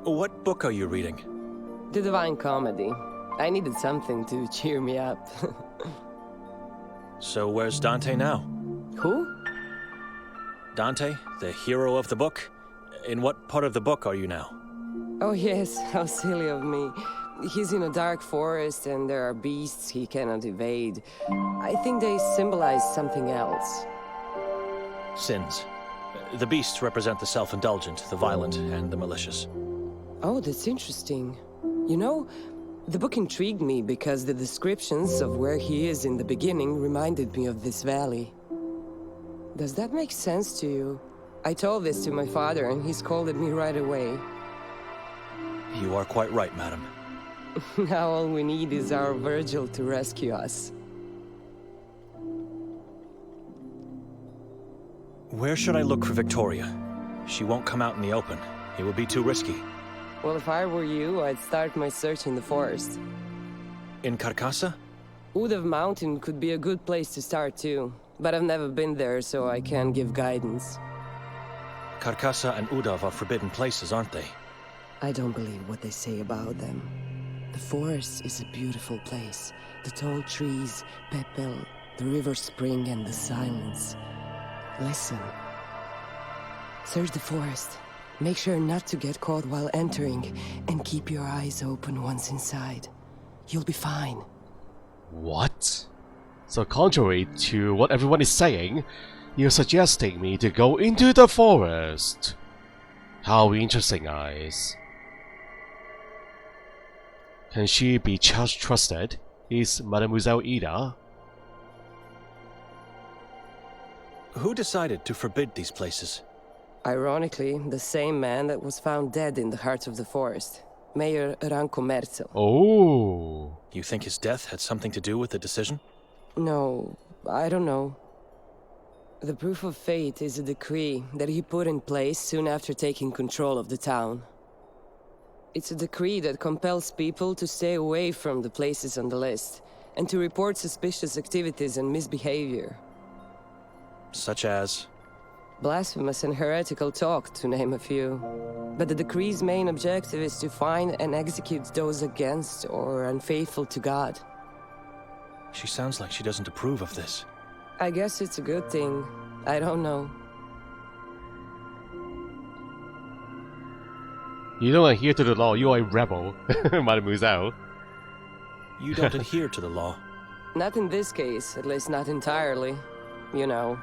What book are you reading? The Divine Comedy. I needed something to cheer me up. So where's Dante now? Who? Dante, the hero of the book? In what part of the book are you now? Oh yes, how silly of me. He's in a dark forest and there are beasts he cannot evade. I think they symbolize something else. Sins. The beasts represent the self-indulgent, the violent, and the malicious. Oh, that's interesting. You know, the book intrigued me because the descriptions of where he is in the beginning reminded me of this valley. Does that make sense to you? I told this to my father and he scolded me right away. You are quite right, madam. Now all we need is our Virgil to rescue us. Where should I look for Victoria? She won't come out in the open. It would be too risky. Well, if I were you, I'd start my search in the forest. In Carcassa? Udav Mountain could be a good place to start too, but I've never been there, so I can't give guidance. Carcassa and Udav are forbidden places, aren't they? I don't believe what they say about them. The forest is a beautiful place. The tall trees, Pepel, the river spring, and the silence. Listen. Search the forest. Make sure not to get caught while entering, and keep your eyes open once inside. You'll be fine. What? So contrary to what everyone is saying, you're suggesting me to go into the forest. How interesting, guys. Can she be trusted? Is Mademoiselle Ida? Who decided to forbid these places? Ironically, the same man that was found dead in the heart of the forest. Mayor Ranko Merzel. Oh. You think his death had something to do with the decision? No, I don't know. The proof of fate is a decree that he put in place soon after taking control of the town. It's a decree that compels people to stay away from the places on the list, and to report suspicious activities and misbehavior. Such as? Blasphemous and heretical talk, to name a few. But the decree's main objective is to find and execute those against or unfaithful to God. She sounds like she doesn't approve of this. I guess it's a good thing. I don't know. You don't adhere to the law, you are a rebel, Mademoiselle. You don't adhere to the law. Not in this case, at least not entirely. You know.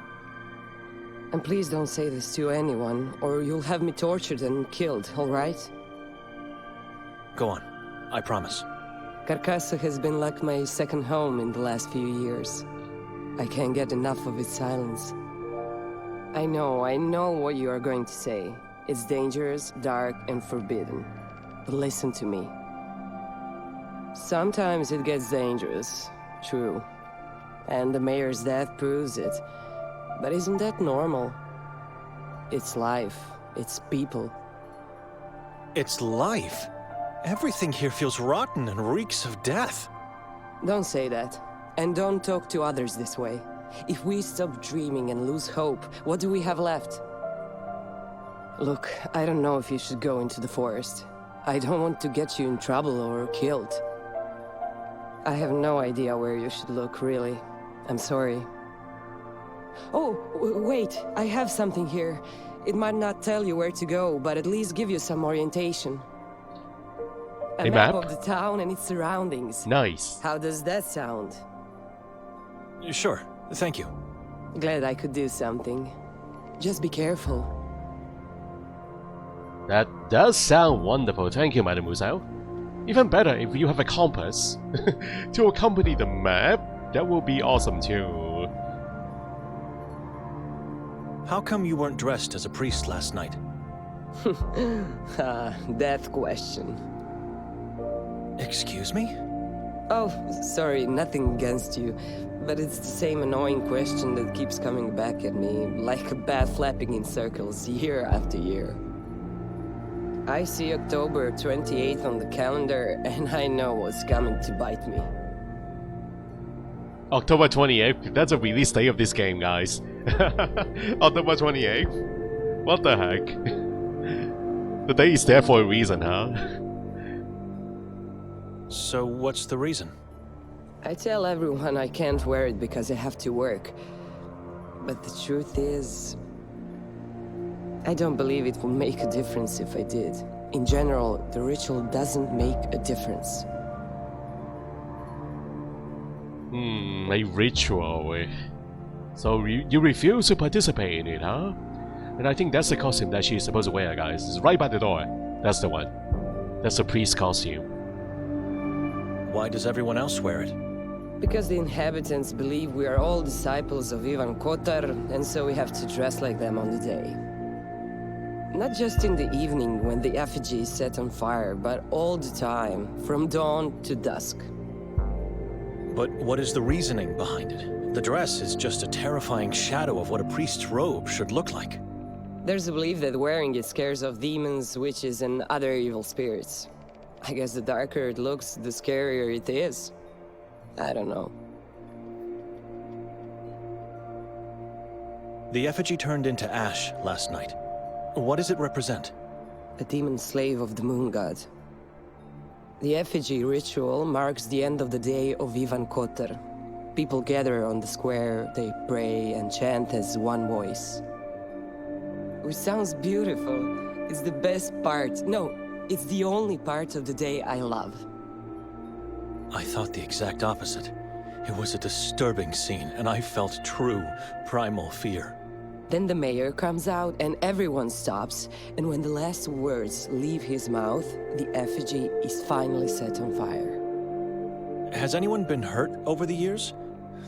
And please don't say this to anyone, or you'll have me tortured and killed, alright? Go on. I promise. Carcassa has been like my second home in the last few years. I can't get enough of its silence. I know what you are going to say. It's dangerous, dark, and forbidden. But listen to me. Sometimes it gets dangerous, true. And the mayor's death proves it. But isn't that normal? It's life. It's people. It's life. Everything here feels rotten and reeks of death. Don't say that. And don't talk to others this way. If we stop dreaming and lose hope, what do we have left? Look, I don't know if you should go into the forest. I don't want to get you in trouble or killed. I have no idea where you should look, really. I'm sorry. Oh, wait, I have something here. It might not tell you where to go, but at least give you some orientation. A map of the town and its surroundings. Nice. How does that sound? Sure, thank you. Glad I could do something. Just be careful. That does sound wonderful, thank you, Mademoiselle. Even better if you have a compass to accompany the map. That will be awesome too. How come you weren't dressed as a priest last night? That question. Excuse me? Oh, sorry, nothing against you. But it's the same annoying question that keeps coming back at me, like a bat flapping in circles year after year. I see October 28th on the calendar, and I know what's coming to bite me. October 28th, that's a release date of this game, guys. October 28th? What the heck? The day is there for a reason, huh? So what's the reason? I tell everyone I can't wear it because I have to work. But the truth is, I don't believe it will make a difference if I did. In general, the ritual doesn't make a difference. A ritual. So you refuse to participate in it, huh? And I think that's the costume that she's supposed to wear, guys. It's right by the door. That's the one. That's the priest costume. Why does everyone else wear it? Because the inhabitants believe we are all disciples of Ivan Kotar, and so we have to dress like them on the day. Not just in the evening when the effigy is set on fire, but all the time, from dawn to dusk. But what is the reasoning behind it? The dress is just a terrifying shadow of what a priest's robe should look like. There's a belief that wearing it scares off demons, witches, and other evil spirits. I guess the darker it looks, the scarier it is. I don't know. The effigy turned into ash last night. What does it represent? A demon slave of the moon god. The effigy ritual marks the end of the day of Ivan Kotar. People gather on the square, they pray and chant as one voice. Which sounds beautiful. It's the best part. No, it's the only part of the day I love. I thought the exact opposite. It was a disturbing scene, and I felt true, primal fear. Then the mayor comes out and everyone stops, and when the last words leave his mouth, the effigy is finally set on fire. Has anyone been hurt over the years?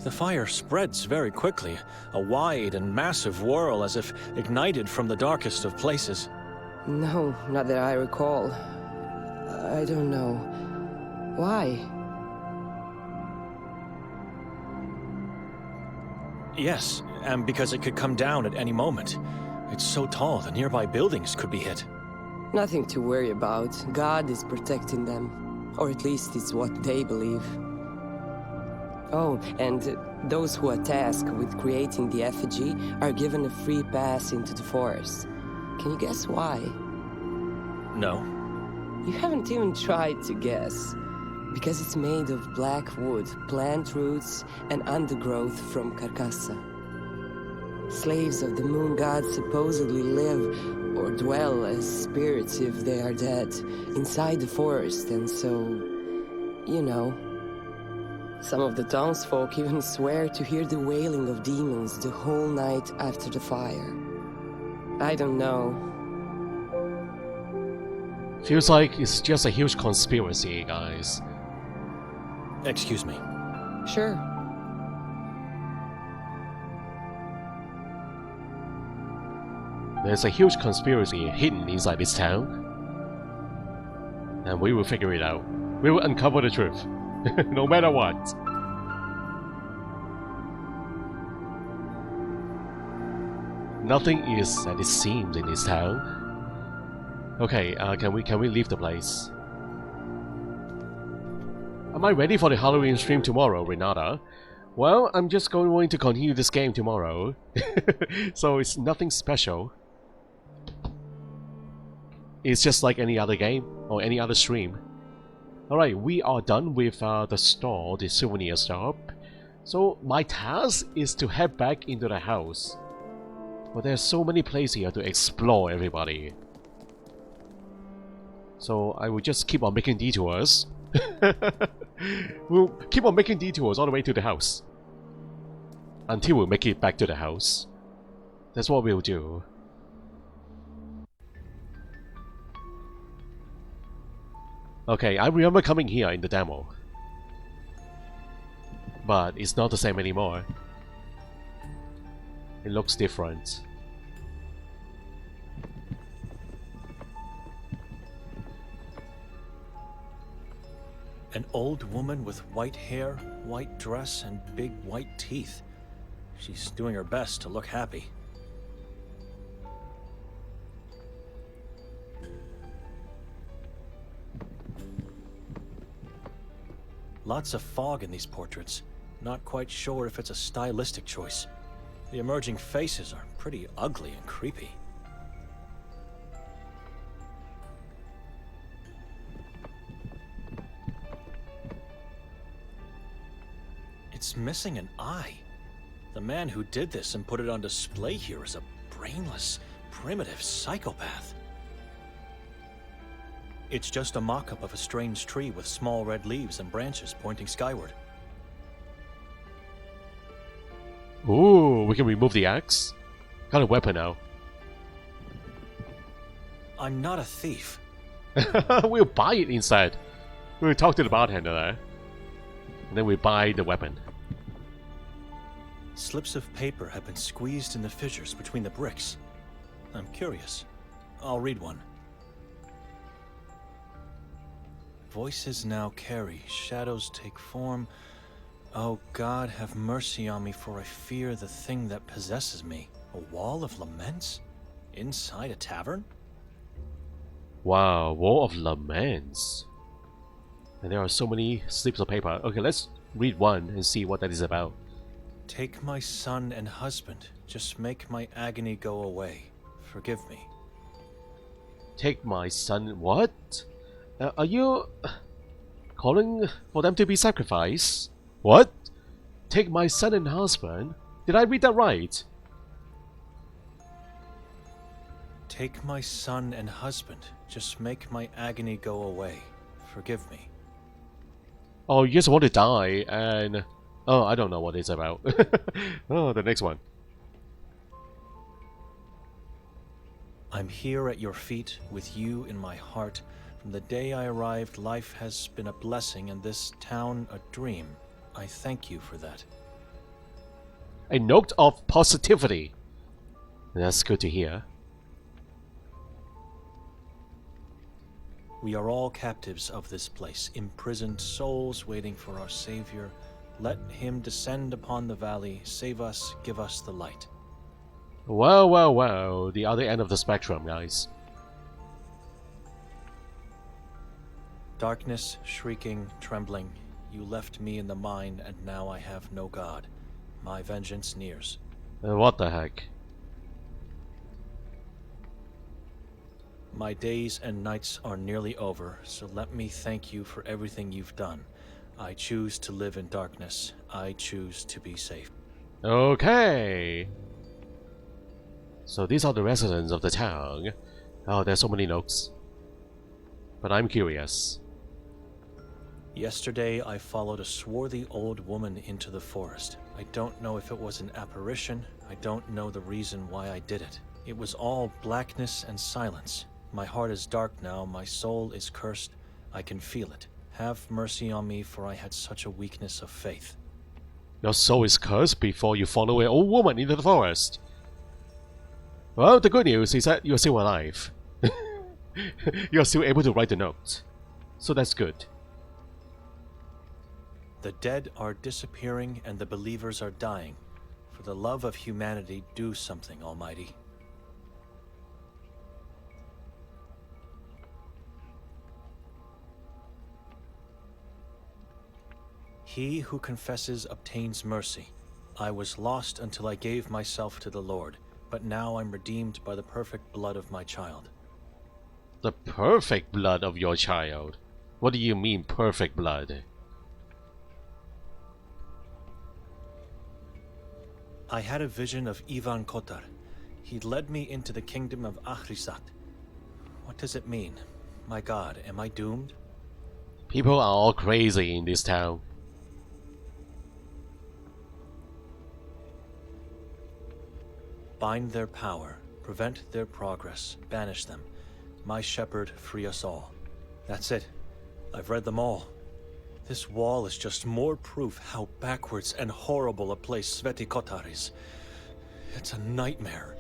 The fire spreads very quickly, a wide and massive whirl as if ignited from the darkest of places. No, not that I recall. I don't know. Why? Yes, and because it could come down at any moment. It's so tall, the nearby buildings could be hit. Nothing to worry about. God is protecting them. Or at least it's what they believe. Oh, and those who are tasked with creating the effigy are given a free pass into the forest. Can you guess why? No. You haven't even tried to guess. Because it's made of black wood, plant roots, and undergrowth from Carcassa. Slaves of the moon god supposedly live or dwell as spirits if they are dead, inside the forest, and so, you know. Some of the townsfolk even swear to hear the wailing of demons the whole night after the fire. I don't know. Feels like it's just a huge conspiracy, guys. Excuse me. Sure. There's a huge conspiracy hidden inside this town. And we will figure it out. We will uncover the truth. No matter what. Nothing is as it seems in this town. Okay, can we leave the place? Am I ready for the Halloween stream tomorrow, Renata? Well, I'm just going to continue this game tomorrow. So it's nothing special. It's just like any other game or any other stream. Alright, we are done with the store, the souvenir shop. So my task is to head back into the house. But there's so many places here to explore, everybody. So I will just keep on making detours. We'll keep on making detours all the way to the house. Until we make it back to the house. That's what we'll do. Okay, I remember coming here in the demo. But it's not the same anymore. It looks different. An old woman with white hair, white dress, and big white teeth. She's doing her best to look happy. Lots of fog in these portraits. Not quite sure if it's a stylistic choice. The emerging faces are pretty ugly and creepy. It's missing an eye. The man who did this and put it on display here is a brainless, primitive psychopath. It's just a mock-up of a strange tree with small red leaves and branches pointing skyward. Ooh, we can remove the axe? What kind of weapon now? I'm not a thief. We'll buy it instead. We'll talk to the bartender there. And then we buy the weapon. Slips of paper have been squeezed in the fissures between the bricks. I'm curious. I'll read one. Voices now carry, shadows take form. Oh God, have mercy on me, for I fear the thing that possesses me. A Wall of Laments? Inside a tavern? Wow, Wall of Laments. And there are so many slips of paper. Okay, let's read one and see what that is about. Take my son and husband, just make my agony go away. Forgive me. Take my son... What? Are you... calling for them to be sacrificed? What? Take my son and husband? Did I read that right? Take my son and husband, just make my agony go away. Forgive me. Oh, you just want to die and... Oh, I don't know what it's about. Oh, the next one. I'm here at your feet, with you in my heart. From the day I arrived, life has been a blessing and this town a dream. I thank you for that. A note of positivity. That's good to hear. We are all captives of this place, imprisoned souls waiting for our Savior. Let him descend upon the valley, save us, give us the light. Wow, wow, wow. The other end of the spectrum, guys. Darkness, shrieking, trembling, you left me in the mine, and now I have no God. My vengeance nears. What the heck? My days and nights are nearly over, so let me thank you for everything you've done. I choose to live in darkness. I choose to be safe. Okay. So these are the residents of the town. Oh, there's so many notes. But I'm curious. Yesterday, I followed a swarthy old woman into the forest. I don't know if it was an apparition. I don't know the reason why I did it. It was all blackness and silence. My heart is dark now. My soul is cursed. I can feel it. Have mercy on me, for I had such a weakness of faith. Your soul is cursed before you follow an old woman into the forest. Well, the good news is that you're still alive. You're still able to write the note. So that's good. The dead are disappearing and the believers are dying. For the love of humanity, do something, Almighty. He who confesses obtains mercy. I was lost until I gave myself to the Lord, but now I'm redeemed by the perfect blood of my child. The perfect blood of your child? What do you mean, perfect blood? I had a vision of Ivan Kotar. He led me into the kingdom of Ahrisat. What does it mean? My God, am I doomed? People are all crazy in this town. Bind their power, prevent their progress, banish them. My shepherd, free us all. That's it. I've read them all. This wall is just more proof how backwards and horrible a place Sveti Kotar is. It's a nightmare.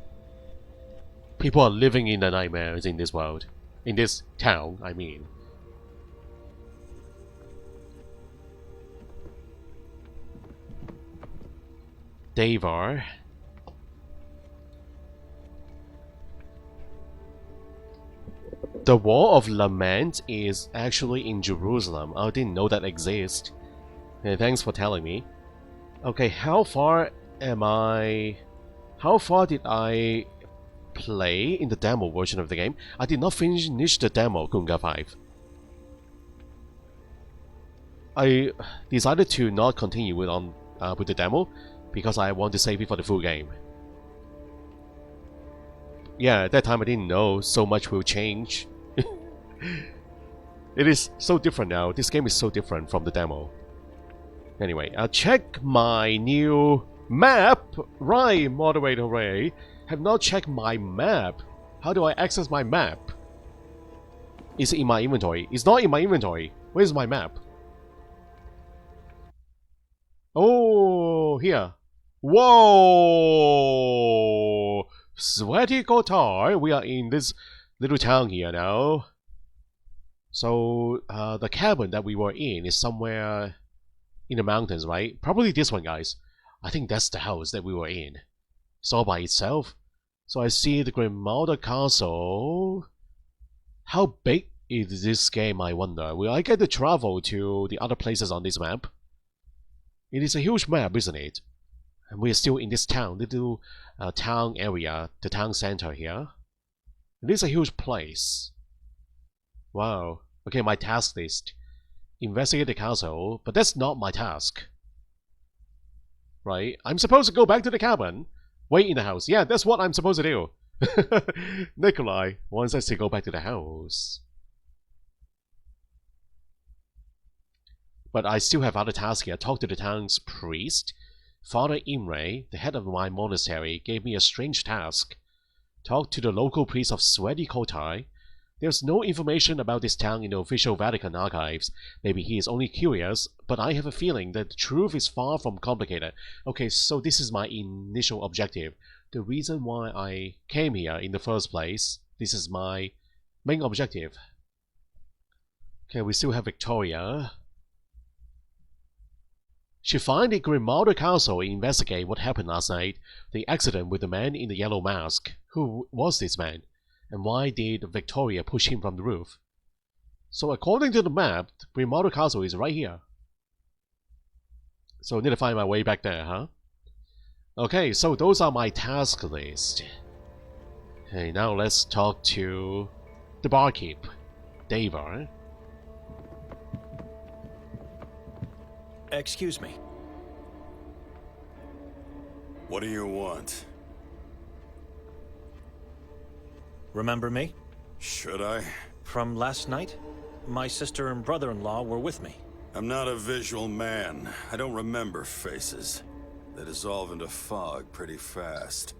People are living in the nightmares in this world. In this town, I mean. Davar. The Wall of Lament is actually in Jerusalem. I didn't know that exists. Thanks for telling me. Okay, how far am I... How far did I play in the demo version of the game? I did not finish the demo, Gunga 5. I decided to not continue it on with the demo because I want to save it for the full game. Yeah, at that time I didn't know so much will change. It is so different now. This game is so different from the demo. Anyway, I'll check my new map. Right, moderator Ray. Have not checked my map. How do I access my map? Is it in my inventory? It's not in my inventory. Where's my map? Oh, here. Whoa! Sweaty Kotar. We are in this little town here now. So, the cabin that we were in is somewhere in the mountains, right? Probably this one, guys. I think that's the house that we were in. It's all by itself. So I see the Grimmaulder Castle. How big is this game, I wonder? Will I get to travel to the other places on this map? It is a huge map, isn't it? And we are still in this town, little town area, the town center here. It is a huge place. Wow. Okay, my task list. Investigate the castle, but that's not my task. Right? I'm supposed to go back to the cabin. Wait in the house. Yeah, that's what I'm supposed to do. Nikolai wants us to go back to the house. But I still have other tasks here. Talk to the town's priest. Father Imre, the head of my monastery, gave me a strange task. Talk to the local priest of Sweaty Kotar. There's no information about this town in the official Vatican archives. Maybe he is only curious, but I have a feeling that the truth is far from complicated. Okay, so this is my initial objective. The reason why I came here in the first place. This is my main objective. Okay, we still have Victoria. She find the Grimmaulder Castle and investigate what happened last night. The accident with the man in the yellow mask. Who was this man? And why did Victoria push him from the roof? So according to the map, Grimmaulder Castle is right here. So I need to find my way back there, huh? Okay, so those are my task list. Okay, now let's talk to the barkeep, Dava. Excuse me. What do you want? Remember me? Should I? From last night? My sister and brother-in-law were with me. I'm not a visual man. I don't remember faces. They dissolve into fog pretty fast.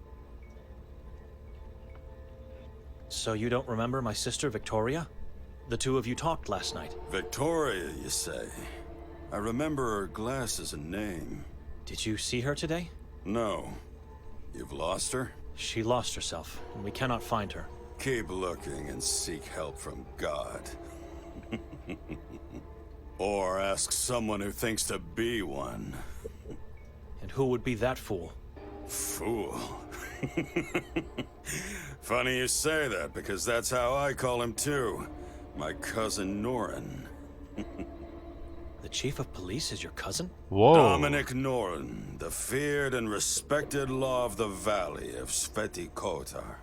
So you don't remember my sister Victoria? The two of you talked last night. Victoria, you say? I remember her glasses and name. Did you see her today? No. You've lost her? She lost herself, and we cannot find her. Keep looking and seek help from God. Or ask someone who thinks to be one. And who would be that fool? Fool. Funny you say that, because that's how I call him too. My cousin Norin. The chief of police is your cousin? Whoa. Dominic Norin, the feared and respected law of the valley of Sveti Kotar.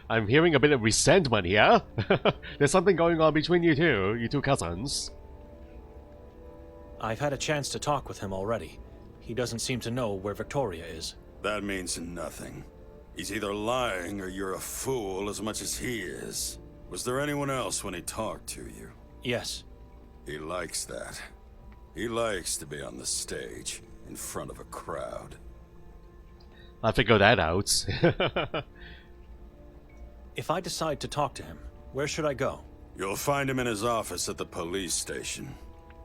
I'm hearing a bit of resentment here. There's something going on between you two cousins. I've had a chance to talk with him already. He doesn't seem to know where Victoria is. That means nothing. He's either lying or you're a fool as much as he is. Was there anyone else when he talked to you? Yes. He likes that. He likes to be on the stage, in front of a crowd. I figured that out. If I decide to talk to him, where should I go? You'll find him in his office at the police station.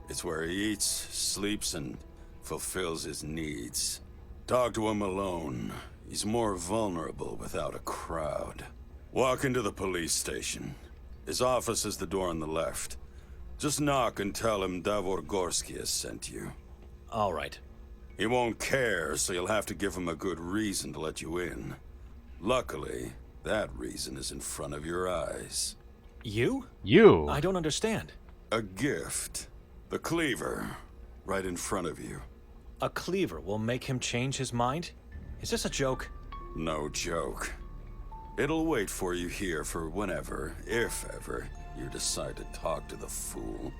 It's where he eats, sleeps, and fulfills his needs. Talk to him alone. He's more vulnerable without a crowd. Walk into the police station. His office is the door on the left. Just knock and tell him Davor Gorsky has sent you. All right. He won't care, so you'll have to give him a good reason to let you in. Luckily, that reason is in front of your eyes. You? You? I don't understand. A gift. The cleaver. Right in front of you. A cleaver will make him change his mind? Is this a joke? No joke. It'll wait for you here for whenever, if ever, you decide to talk to the fool.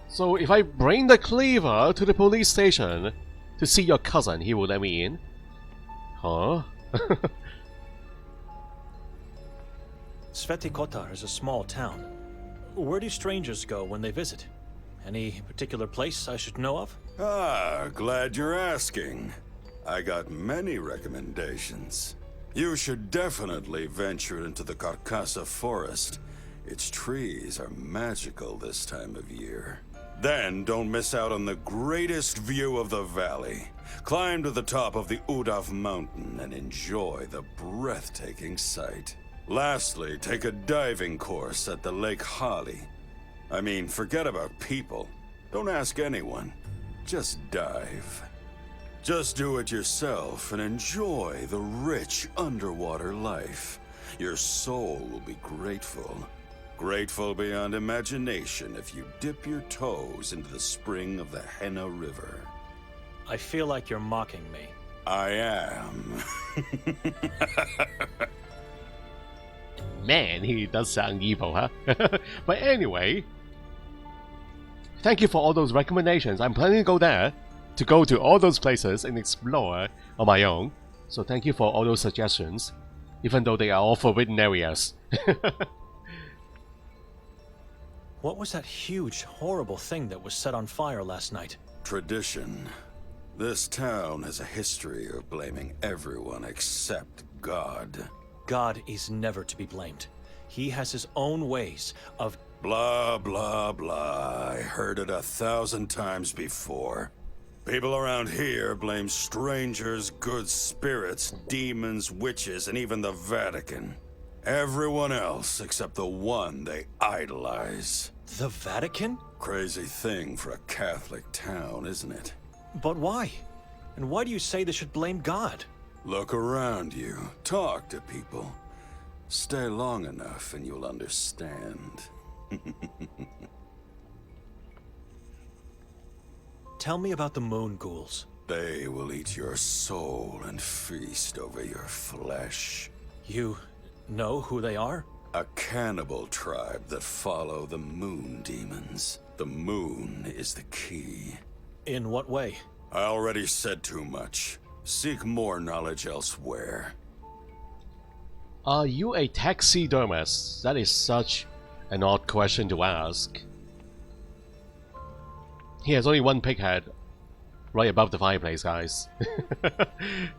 So if I bring the cleaver to the police station to see your cousin, he will let me in? Huh? Sveti Kotar is a small town. Where do strangers go when they visit? Any particular place I should know of? Ah, glad you're asking. I got many recommendations. You should definitely venture into the Carcassa forest. Its trees are magical this time of year. Then don't miss out on the greatest view of the valley. Climb to the top of the Udav mountain and enjoy the breathtaking sight. Lastly, take a diving course at the Lake Hali. I mean, forget about people. Don't ask anyone. Just dive. Just do it yourself and enjoy the rich underwater life. Your soul will be grateful. Grateful beyond imagination if you dip your toes into the spring of the Henna River. I feel like you're mocking me. I am. Man, he does sound evil, huh? But anyway, thank you for all those recommendations. I'm planning to go there, to go to all those places and explore on my own. So thank you for all those suggestions, even though they are all forbidden areas. What was that huge, horrible thing that was set on fire last night? Tradition. This town has a history of blaming everyone except God. God is never to be blamed. He has his own ways of... Blah, blah, blah. I heard it 1,000 times before. People around here blame strangers, good spirits, demons, witches, and even the Vatican. Everyone else except the one they idolize. The Vatican? Crazy thing for a Catholic town, isn't it? But why? And why do you say they should blame God? Look around you. Talk to people. Stay long enough and you'll understand. Tell me about the moon ghouls. They will eat your soul and feast over your flesh. You know who they are? A cannibal tribe that follow the moon demons. The moon is the key. In what way? I already said too much. Seek more knowledge elsewhere. Are you a taxidermist? That is such an odd question to ask. He has only one pig head right above the fireplace, guys.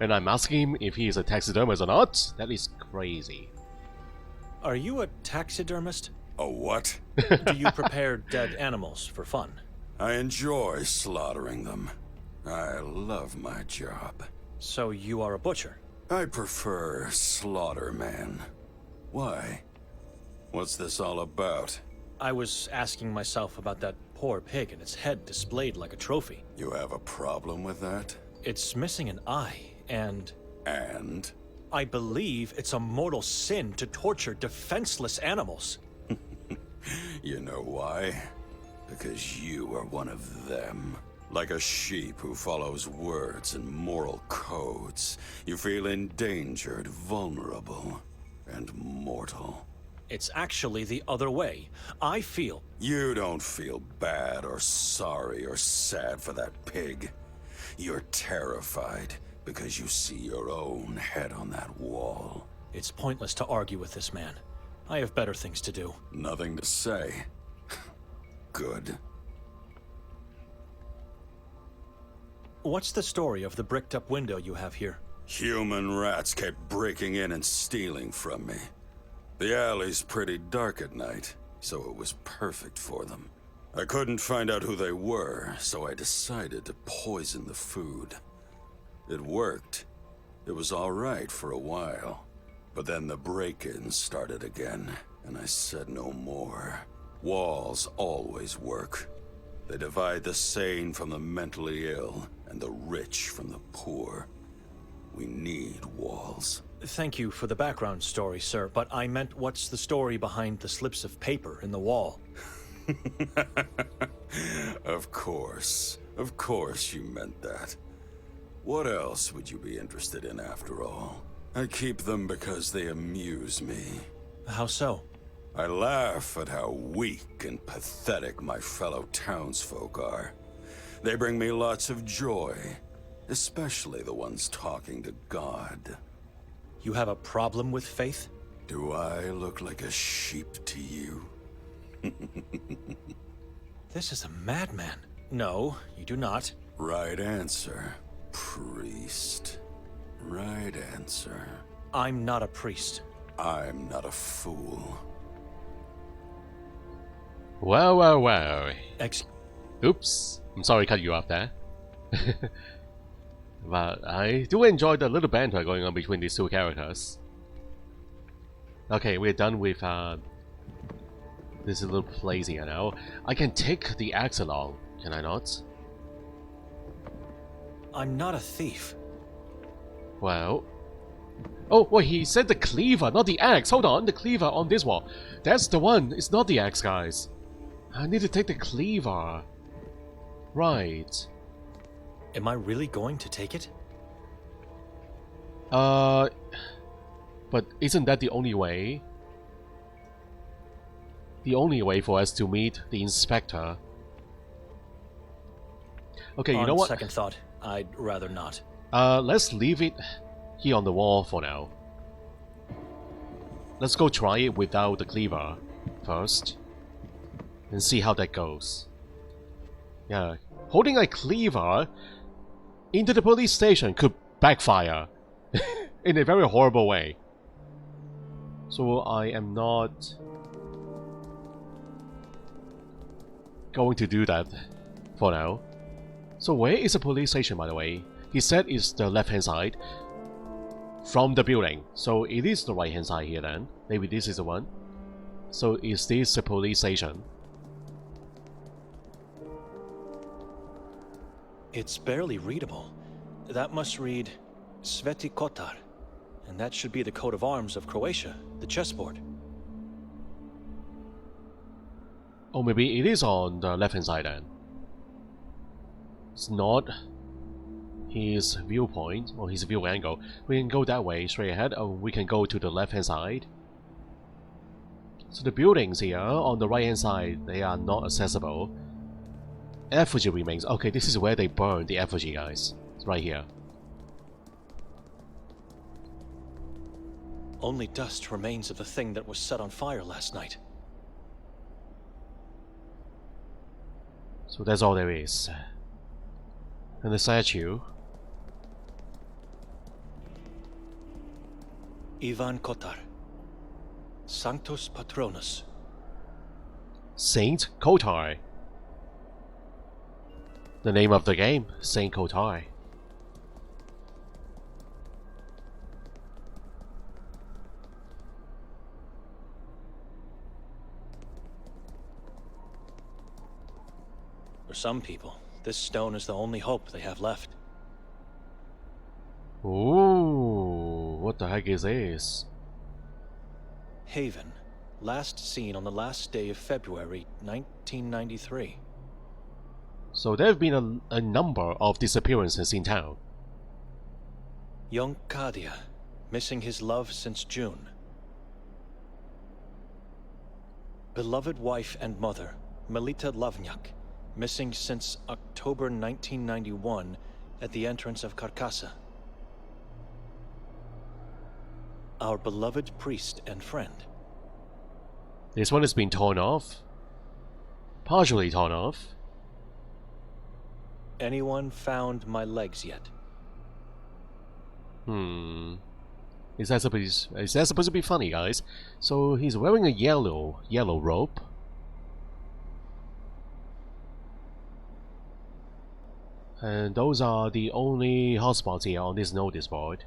And I'm asking him if he is a taxidermist or not? That is crazy. Are you a taxidermist? A what? Do you prepare dead animals for fun? I enjoy slaughtering them. I love my job. So you are a butcher? I prefer slaughterman. Why? What's this all about? I was asking myself about that poor pig and its head displayed like a trophy. You have a problem with that? It's missing an eye, and... And? I believe it's a mortal sin to torture defenseless animals. You know why? Because you are one of them. Like a sheep who follows words and moral codes, you feel endangered, vulnerable, and mortal. It's actually the other way. I feel... You don't feel bad or sorry or sad for that pig. You're terrified because you see your own head on that wall. It's pointless to argue with this man. I have better things to do. Nothing to say. Good. What's the story of the bricked-up window you have here? Human rats kept breaking in and stealing from me. The alley's pretty dark at night, so it was perfect for them. I couldn't find out who they were, so I decided to poison the food. It worked. It was all right for a while. But then the break-ins started again, and I said no more. Walls always work. They divide the sane from the mentally ill, and the rich from the poor. We need walls. Thank you for the background story, sir, but I meant what's the story behind the slips of paper in the wall? Of course you meant that. What else would you be interested in after all? I keep them because they amuse me. How so? I laugh at how weak and pathetic my fellow townsfolk are. They bring me lots of joy, especially the ones talking to God. You have a problem with faith? Do I look like a sheep to you? This is a madman. No, you do not. Right answer, priest. Right answer. I'm not a priest. I'm not a fool. Wow, wow, wow. Ex- Oops. I'm sorry to cut you off there. But I do enjoy the little banter going on between these two characters. Okay, we're done with this little place here now. I can take the axe along, can I not? I'm not a thief. Well... Oh, well, he said the cleaver, not the axe. Hold on, the cleaver on this wall. That's the one. It's not the axe, guys. I need to take the cleaver. Right. Am I really going to take it? But isn't that the only way? The only way for us to meet the inspector. Okay, you know what? On second thought, I'd rather not. Let's leave it here on the wall for now. Let's go try it without the cleaver first. And see how that goes. Yeah, holding a cleaver into the police station could backfire. In a very horrible way. So I am not going to do that for now. So where is the police station, by the way? He said it's the left hand side from the building. So it is the right hand side here then. Maybe this is the one. So is this the police station? It's barely readable. That must read Sveti Kotar. And that should be the coat of arms of Croatia, the chessboard. Or maybe it is on the left hand side then. It's not his viewpoint or his view angle. We can go that way straight ahead, or we can go to the left hand side. So the buildings here on the right hand side, they are not accessible. Effigy remains. Okay, this is where they burn the effigy, guys. It's right here. Only dust remains of the thing that was set on fire last night. So that's all there is. And the statue. Ivan Kotar. Sanctus Patronus. Saint Kotar. The name of the game, Saint Kotar. For some people, this stone is the only hope they have left. Ooh, what the heck is this? Haven, last seen on the last day of February 1993. So there have been a number of disappearances in town. Young Kadia, missing his love since June. Beloved wife and mother, Melita Lavnyak, missing since October 1991 at the entrance of Carcassa. Our beloved priest and friend. This one has been torn off. Partially torn off. Anyone found my legs yet? Is that supposed to be funny, guys? So he's wearing a yellow robe. And those are the only hotspots here on this notice board.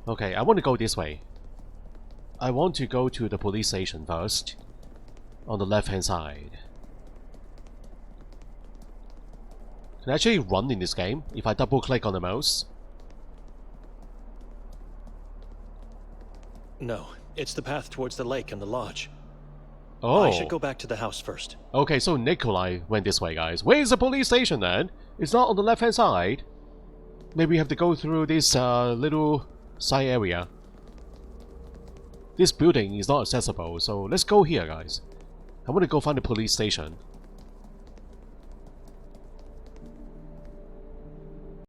Okay, I want to go this way. I want to go to the police station first. On the left hand side. Can I actually run in this game if I double click on the mouse? No, it's the path towards the lake and the lodge. Oh. I should go back to the house first. Okay, so Nikolai went this way, guys. Where's the police station then? It's not on the left hand side. maybe we have to go through this little side area. This building is not accessible, so let's go here, guys. I want to go find the police station.